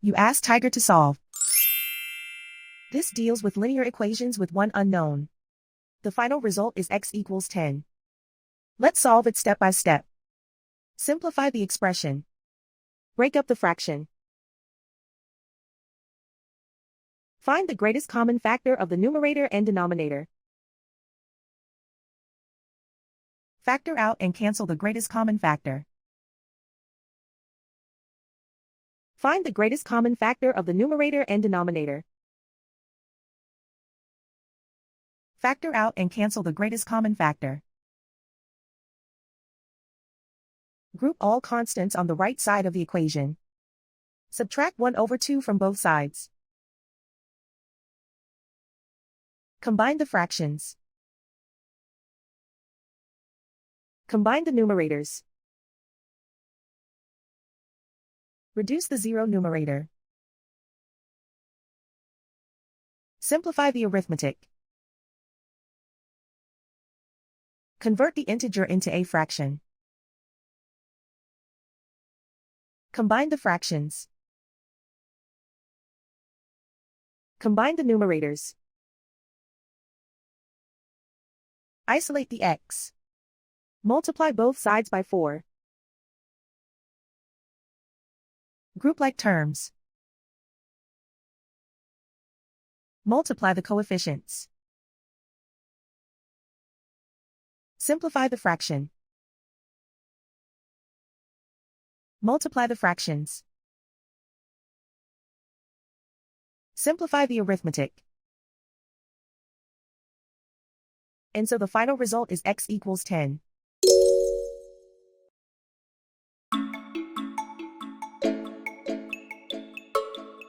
You ask Tiger to solve. This deals with linear equations with one unknown. The final result is x equals 10. Let's solve it step by step. Simplify the expression. Break up the fraction. Find the greatest common factor of the numerator and denominator. Factor out and cancel the greatest common factor. Find the greatest common factor of the numerator and denominator. Factor out and cancel the greatest common factor. Group all constants on the right side of the equation. Subtract 1/2 from both sides. Combine the fractions. Combine the numerators. Reduce the zero numerator. Simplify the arithmetic. Convert the integer into a fraction. Combine the fractions. Combine the numerators. Isolate the x. Multiply both sides by 4. Group like terms. Multiply the coefficients. Simplify the fraction. Multiply the fractions. Simplify the arithmetic. And so the final result is x equals 10.